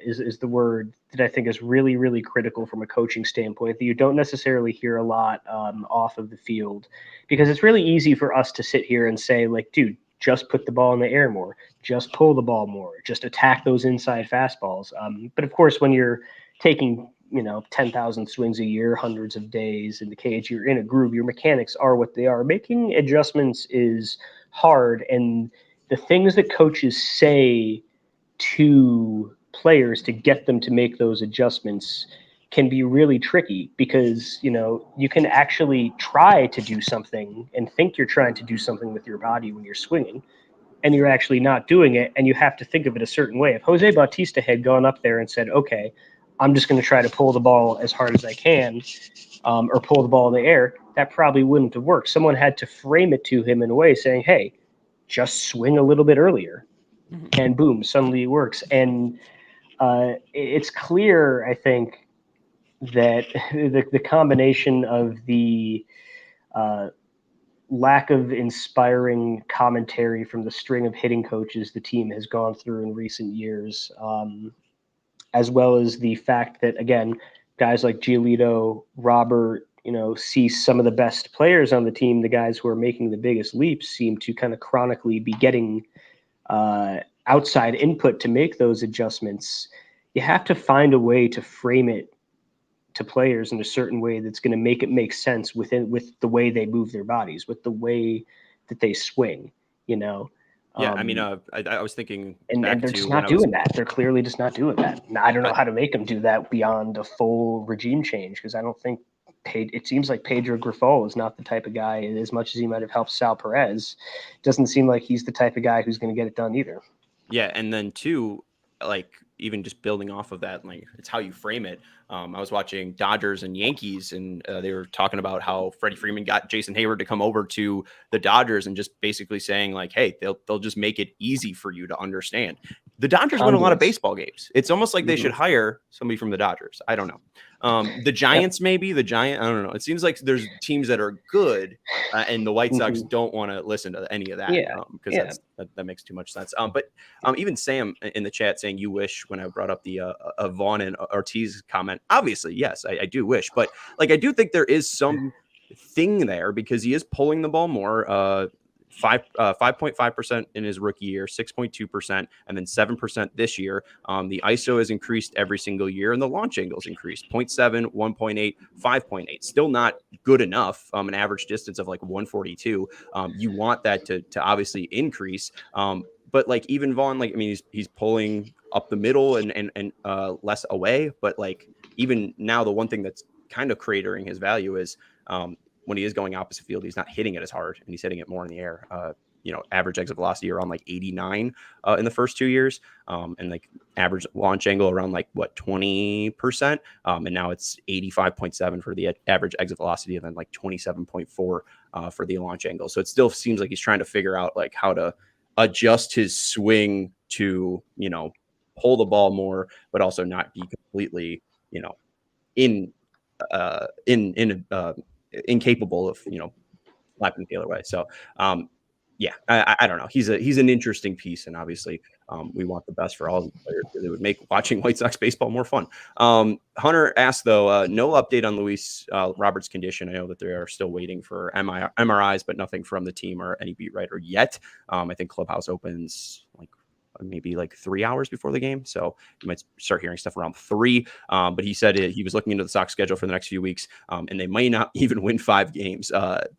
is the word that I think is really, really critical from a coaching standpoint that you don't necessarily hear a lot off of the field, because it's really easy for us to sit here and say, like, dude, just put the ball in the air more, just pull the ball more, just attack those inside fastballs. But of course, when you're taking 10,000 swings a year, hundreds of days in the cage, you're in a groove, your mechanics are what they are. Making adjustments is hard, and the things that coaches say to players to get them to make those adjustments can be really tricky, because you can actually try to do something and think you're trying to do something with your body when you're swinging, and you're actually not doing it, and you have to think of it a certain way. If Jose Bautista had gone up there and said, okay, I'm just going to try to pull the ball as hard as I can, or pull the ball in the air, that probably wouldn't have worked. Someone had to frame it to him in a way saying, hey, just swing a little bit earlier, and boom, suddenly it works. And it's clear, I think, that the combination of the lack of inspiring commentary from the string of hitting coaches the team has gone through in recent years, as well as the fact that, again, guys like Giolito, Robert, see some of the best players on the team, the guys who are making the biggest leaps, seem to kind of chronically be getting outside input to make those adjustments. You have to find a way to frame it to players in a certain way that's going to make it make sense with the way they move their bodies, with the way that they swing, Yeah, I mean, I was thinking, and they're just not doing that. They're clearly just not doing that. And I don't know how to make them do that beyond a full regime change, because I don't think it seems like Pedro Grifol is not the type of guy, as much as he might have helped Sal Perez, doesn't seem like he's the type of guy who's going to get it done either. Yeah, and then too, like, even just building off of that, like, it's how you frame it. I was watching Dodgers and Yankees, and they were talking about how Freddie Freeman got Jason Hayward to come over to the Dodgers, and just basically saying, like, hey, they'll just make it easy for you to understand. The Dodgers win a lot of baseball games. It's almost like they should hire somebody from the Dodgers. I don't know. The Giants, maybe I don't know. It seems like there's teams that are good, and the White Sox don't want to listen to any of that, because that makes too much sense. But even Sam in the chat saying, you wish, when I brought up the Vaughn and Ortiz comment. Obviously, yes, I do wish, but like, I do think there is some thing there, because he is pulling the ball more. 5.5% in his rookie year, 6.2%, and then 7% this year. The ISO has increased every single year, and the launch angle's increased 0.7, 1.8, 5.8. Still not good enough. An average distance of like 142. You want that to obviously increase. But like, even Vaughn, like, I mean, he's pulling up the middle and less away. But like, even now, the one thing that's kind of cratering his value is when he is going opposite field, he's not hitting it as hard, and he's hitting it more in the air. Average exit velocity around like 89 in the first 2 years, and like average launch angle around like 20%, and now it's 85.7 for the average exit velocity, and then like 27.4 for the launch angle. So it still seems like he's trying to figure out like how to adjust his swing to pull the ball more, but also not be completely incapable of slapping the other way. So yeah, I don't know. He's an interesting piece, and obviously, we want the best for all the players. It would make watching White Sox baseball more fun. Hunter asked though, no update on Luis Roberts' condition. I know that they are still waiting for MRIs, but nothing from the team or any beat writer yet. I think Clubhouse opens maybe 3 hours before the game, so you might start hearing stuff around 3. But he said he was looking into the Sox schedule for the next few weeks, and they might not even win 5 games.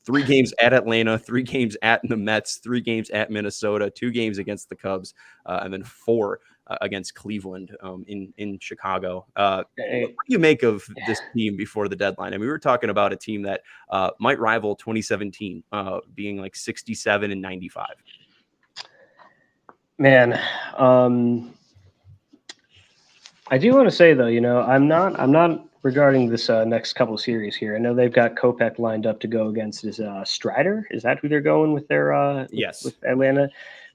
3 games at Atlanta, 3 games at the Mets, 3 games at Minnesota, 2 games against the Cubs, and then 4 against Cleveland in Chicago. What do you make of this team before the deadline? I mean, we were talking about a team that might rival 2017, being 67 and 95. Man, I do want to say though, I'm not regarding this next couple of series here. I know they've got Kopech lined up to go against Strider. Is that who they're going with their yes, with Atlanta?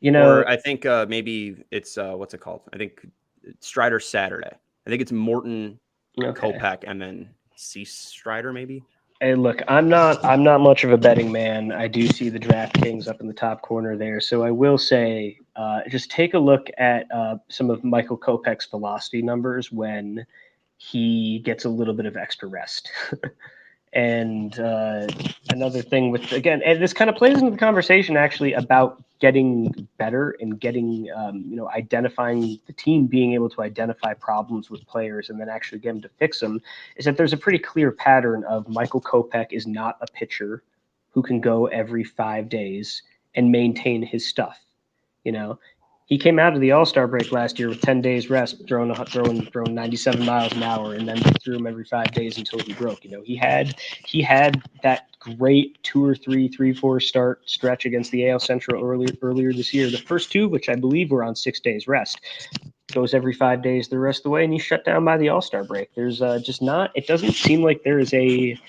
Or I think maybe it's what's it called? I think Strider Saturday. I think it's Morton, Kopech, and then Cease Strider maybe. Hey, look, I'm not much of a betting man. I do see the DraftKings up in the top corner there. So I will say, just take a look at some of Michael Kopech's velocity numbers when he gets a little bit of extra rest. And another thing and this kind of plays into the conversation actually about getting better and getting, identifying the team being able to identify problems with players and then actually get them to fix them, is that there's a pretty clear pattern of Michael Kopech is not a pitcher who can go every 5 days and maintain his stuff. He came out of the All-Star break last year with 10 days rest, throwing 97 miles an hour, and then threw him every 5 days until he broke. He had that great 2 or 3-4 start stretch against the AL Central earlier this year. The first 2, which I believe were on 6 days rest, goes every 5 days the rest of the way, and he's shut down by the All-Star break. There's just not. It doesn't seem like there is a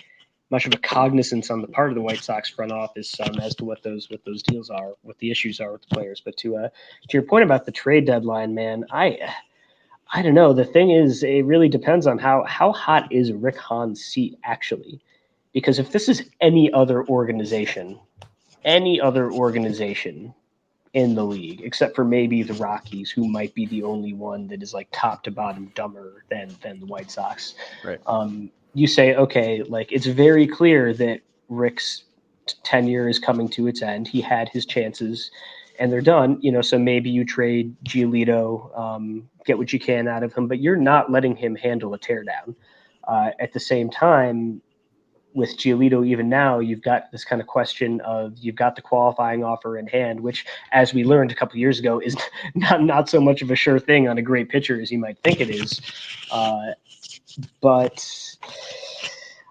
much of a cognizance on the part of the White Sox front office as to what those deals are, what the issues are with the players. But to your point about the trade deadline, man, I don't know. The thing is, it really depends on how hot is Rick Hahn's seat actually, because if this is any other organization in the league, except for maybe the Rockies, who might be the only one that is top to bottom dumber than the White Sox. Right. You say, okay, it's very clear that Rick's tenure is coming to its end. He had his chances and they're done, so maybe you trade Giolito, get what you can out of him, but you're not letting him handle a teardown. At the same time, with Giolito, even now, you've got this kind of question of you've got the qualifying offer in hand, which, as we learned a couple of years ago, is not so much of a sure thing on a great pitcher as you might think it is. But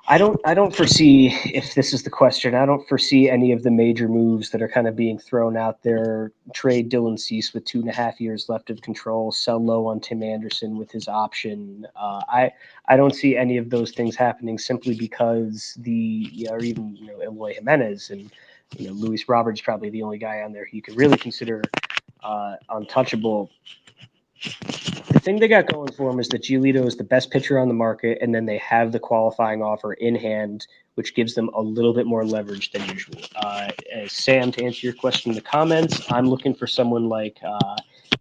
I don't foresee, if this is the question, I don't foresee any of the major moves that are kind of being thrown out there. Trade Dylan Cease with 2.5 years left of control, sell low on Tim Anderson with his option. I don't see any of those things happening simply because or even Eloy Jimenez and Luis Roberts probably the only guy on there you could really consider untouchable. The thing they got going for him is that Giolito is the best pitcher on the market, and then they have the qualifying offer in hand, which gives them a little bit more leverage than usual. Sam, to answer your question in the comments, I'm looking for someone like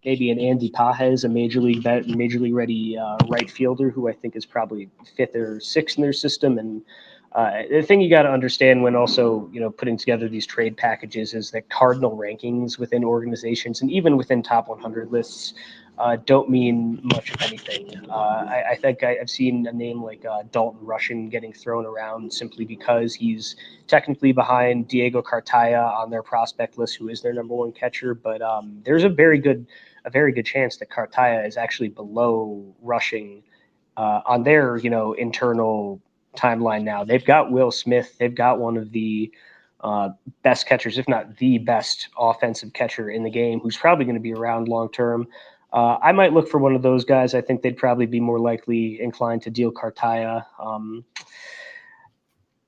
maybe an Andy Pages, a major league ready right fielder who I think is probably 5th or 6th in their system. And the thing you got to understand when also putting together these trade packages is that cardinal rankings within organizations and even within top 100 lists don't mean much of anything. I think I've seen a name like Dalton Rushing getting thrown around simply because he's technically behind Diego Cartaya on their prospect list, who is their number 1 catcher. But there's a very good chance that Cartaya is actually below Rushing on their internal timeline now. They've got Will Smith. They've got one of the best catchers, if not the best offensive catcher in the game, who's probably going to be around long term. I might look for one of those guys. I think they'd probably be more likely inclined to deal Cartaya.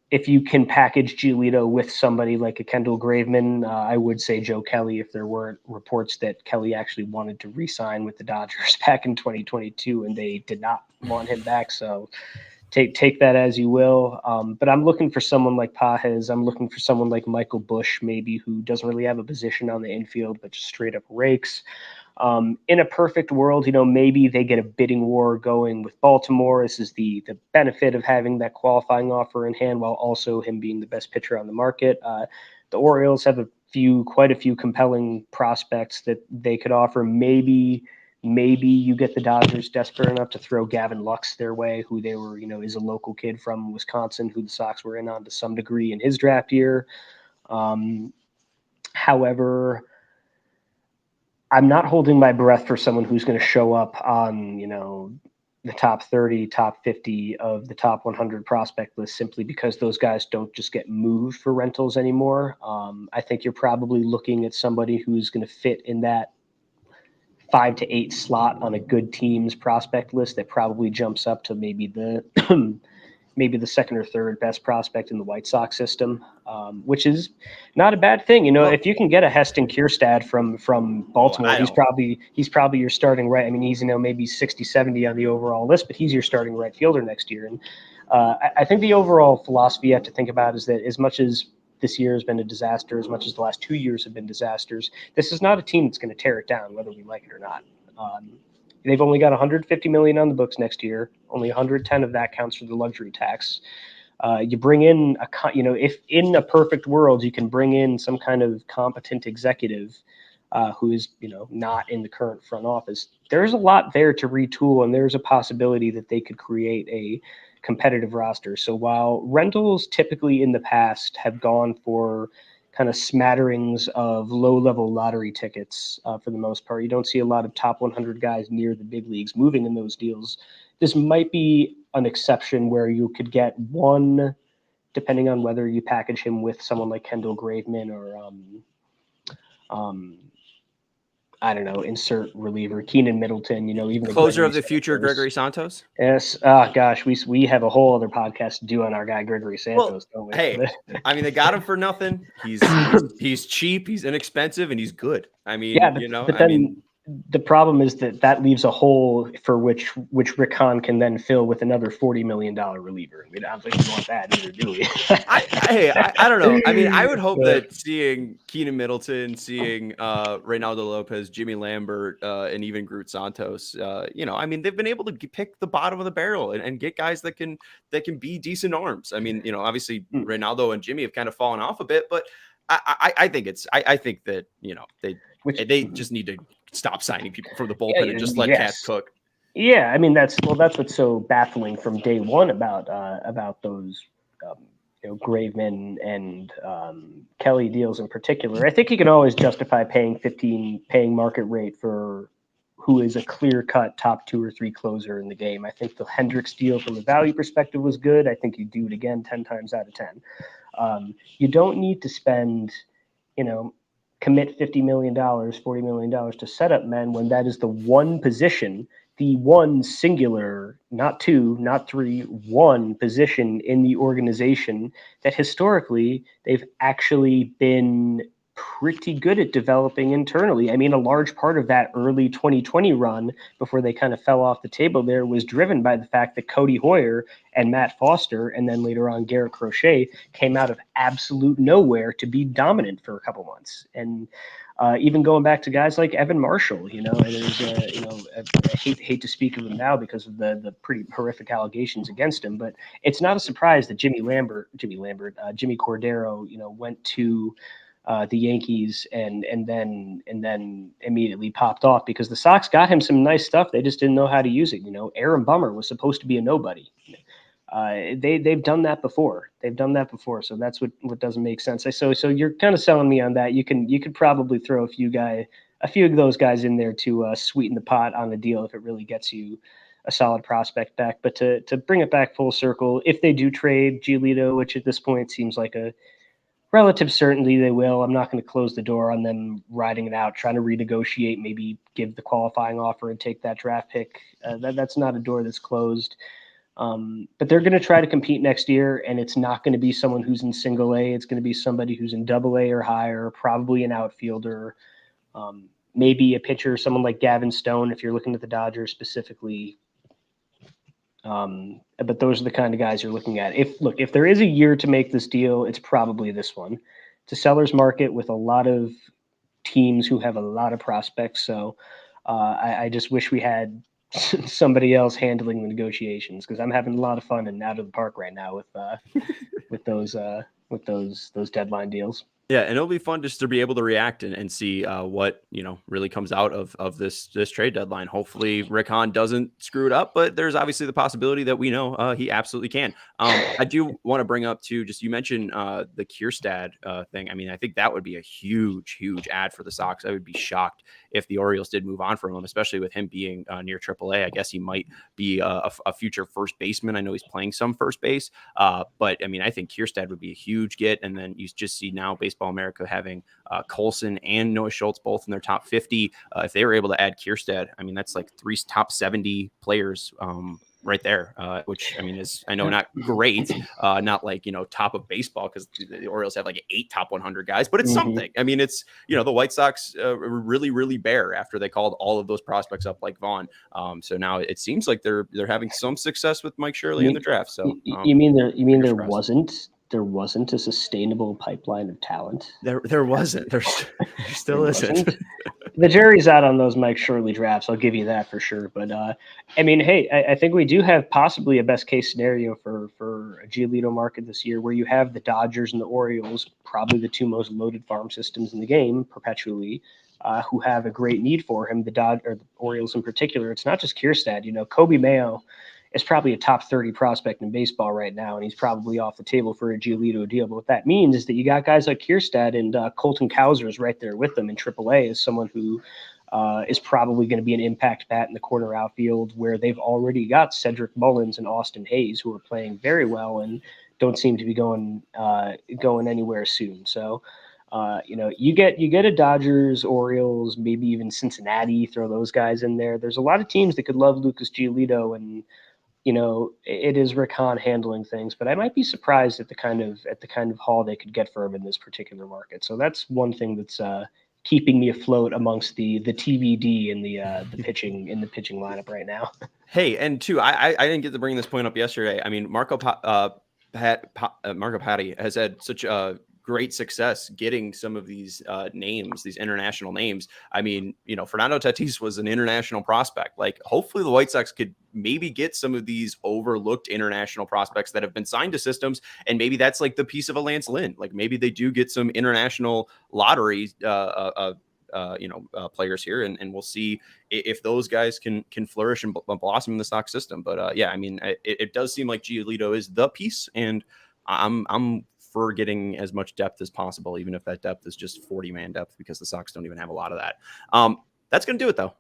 If you can package Giolito with somebody like a Kendall Graveman, I would say Joe Kelly if there weren't reports that Kelly actually wanted to re-sign with the Dodgers back in 2022 and they did not want him back. So take that as you will. But I'm looking for someone like Pajes. I'm looking for someone like Michael Bush, maybe, who doesn't really have a position on the infield, but just straight up rakes. In a perfect world, maybe they get a bidding war going with Baltimore. This is the benefit of having that qualifying offer in hand, while also him being the best pitcher on the market. The Orioles have quite a few compelling prospects that they could offer. Maybe you get the Dodgers desperate enough to throw Gavin Lux their way, who they were, is a local kid from Wisconsin, who the Sox were in on to some degree in his draft year. However, I'm not holding my breath for someone who's going to show up on, the top 30, top 50 of the top 100 prospect list, simply because those guys don't just get moved for rentals anymore. I think you're probably looking at somebody who's going to fit in that 5 to 8 slot on a good team's prospect list that probably jumps up to maybe the maybe the second or third best prospect in the White Sox system, which is not a bad thing. If you can get a Heston Kjerstad from Baltimore, he's probably your starting right. I mean, he's, maybe 60, 70 on the overall list, but he's your starting right fielder next year. And I think the overall philosophy you have to think about is that as much as this year has been a disaster, as much as the last 2 years have been disasters, this is not a team that's going to tear it down, whether we like it or not. They've only got $150 million on the books next year. Only 110 of that counts for the luxury tax. You bring in if in a perfect world you can bring in some kind of competent executive who is not in the current front office, there's a lot there to retool, and there's a possibility that they could create a competitive roster. So while rentals typically in the past have gone for kind of smatterings of low-level lottery tickets for the most part, you don't see a lot of top 100 guys near the big leagues moving in those deals. This might be an exception where you could get one, depending on whether you package him with someone like Kendall Graveman or I don't know, insert reliever, Keenan Middleton, even Closer of the future, Gregory Santos. Yes. Oh, gosh, we have a whole other podcast to do on our guy Gregory Santos, don't we? Hey, I mean, they got him for nothing. He's cheap, he's inexpensive, and he's good. I mean, the problem is that leaves a hole for which Rick Hahn can then fill with another $40 million reliever. I don't think we want that either, do we? I don't know. I mean, I would hope that seeing Keenan Middleton, seeing Reynaldo Lopez, Jimmy Lambert, and even Groot Santos, I mean, they've been able to pick the bottom of the barrel and get guys that can be decent arms. I mean, obviously Reynaldo and Jimmy have kind of fallen off a bit, but I think that they just need to stop signing people from the bullpen and just let cats cook. Yeah, I mean that's what's so baffling from day one about those Graveman and Kelly deals in particular. I think you can always justify paying market rate for who is a clear-cut top 2 or 3 closer in the game. I think the Hendricks deal from a value perspective was good. I think you do it again 10 times out of 10. You don't need to spend, commit $50 million, $40 million to set up men when that is the one position, the one singular, not 2, not 3, one position in the organization that historically they've actually been pretty good at developing internally. I mean, a large part of that early 2020 run before they kind of fell off the table there was driven by the fact that Cody Hoyer and Matt Foster, and then later on Garrett Crochet, came out of absolute nowhere to be dominant for a couple months. And even going back to guys like Evan Marshall, there's I hate to speak of him now because of the pretty horrific allegations against him, but it's not a surprise that Jimmy Cordero, went to the Yankees and then immediately popped off because the Sox got him some nice stuff. They just didn't know how to use it. Aaron Bummer was supposed to be a nobody. They've done that before. So that's what doesn't make sense. So you're kind of selling me on that. You could probably throw a few of those guys in there to sweeten the pot on the deal if it really gets you a solid prospect back. But to bring it back full circle, if they do trade Giolito, which at this point seems like a relative certainty they will, I'm not going to close the door on them riding it out, trying to renegotiate, maybe give the qualifying offer and take that draft pick. That's not a door that's closed. But they're going to try to compete next year, and it's not going to be someone who's in single A. It's going to be somebody who's in double A or higher, probably an outfielder, maybe a pitcher, someone like Gavin Stone, if you're looking at the Dodgers specifically. But those are the kind of guys you're looking at. If there is a year to make this deal, it's probably this one. It's a seller's market with a lot of teams who have a lot of prospects. So I just wish we had somebody else handling the negotiations, because I'm having a lot of fun and out of the park right now with those deadline deals. Yeah, and it'll be fun just to be able to react and see what really comes out of this trade deadline. Hopefully, Rick Hahn doesn't screw it up, but there's obviously the possibility that we know he absolutely can. I do want to bring up too, just you mentioned the Kierstad thing. I mean, I think that would be a huge ad for the Sox. I would be shocked if the Orioles did move on from him, especially with him being near AAA. I guess he might be a future first baseman. I know he's playing some first base, but I mean, I think Kierstad would be a huge get, and then you just see now Baseball America having Colson and Noah Schultz both in their top 50. If they were able to add Kierstad, I mean, that's like 3 top 70 players right there, which I mean is, I know, not great, not like top of baseball, because the Orioles have like 8 top 100 guys, but it's something. I mean, it's the White Sox were really bare after they called all of those prospects up like Vaughn. So now it seems like they're having some success with Mike Shirley in the draft. So you mean there wasn't a sustainable pipeline of talent? There wasn't. There still isn't. The jury's out on those Mike Shirley drafts. I'll give you that for sure. But I mean, hey, I think we do have possibly a best case scenario for a Giolito market this year, where you have the Dodgers and the Orioles, probably the 2 most loaded farm systems in the game perpetually, who have a great need for him. The Orioles in particular. It's not just Kierstad. Kobe Mayo is probably a top 30 prospect in baseball right now, and he's probably off the table for a Giolito deal. But what that means is that you got guys like Kierstad and Colton Cowser is right there with them in AAA as someone who is probably going to be an impact bat in the corner outfield, where they've already got Cedric Mullins and Austin Hayes, who are playing very well and don't seem to be going anywhere soon. So, you get a Dodgers, Orioles, maybe even Cincinnati, throw those guys in there. There's a lot of teams that could love Lucas Giolito, and it is Rick Hahn handling things, but I might be surprised at the kind of haul they could get for him in this particular market. So that's one thing that's keeping me afloat amongst the TBD in the pitching lineup right now. Hey, and two, I didn't get to bring this point up yesterday. I mean, Marco Patti has had such a great success getting some of these names, these international names. I mean, Fernando Tatis was an international prospect. Like, hopefully the White Sox could maybe get some of these overlooked international prospects that have been signed to systems, and maybe that's like the piece of a Lance Lynn. Like, maybe they do get some international lottery players here, and we'll see if those guys can flourish and blossom in the Sox system. But yeah, I mean, it does seem like Giolito is the piece, and I'm for getting as much depth as possible, even if that depth is just 40-man depth, because the Sox don't even have a lot of that. That's going to do it, though.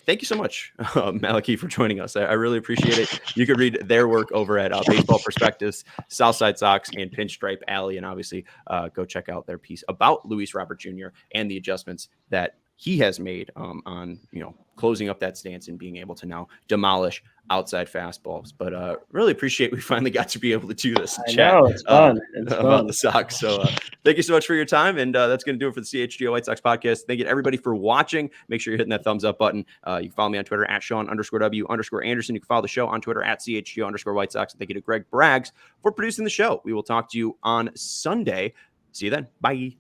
Thank you so much, Malachi, for joining us. I really appreciate it. You can read their work over at Baseball Perspectives, Southside Sox, and Pinstripe Alley. And obviously, go check out their piece about Luis Robert Jr. and the adjustments that he has made on closing up that stance and being able to now demolish outside fastballs. But really appreciate we finally got to be able to do this. I know, it's fun. It's about fun. The Sox. So thank you so much for your time. And that's going to do it for the CHGO White Sox podcast. Thank you to everybody for watching. Make sure you're hitting that thumbs up button. You can follow me on Twitter at Sean_W_Anderson. You can follow the show on Twitter at CHGO_White Sox. Thank you to Greg Braggs for producing the show. We will talk to you on Sunday. See you then. Bye.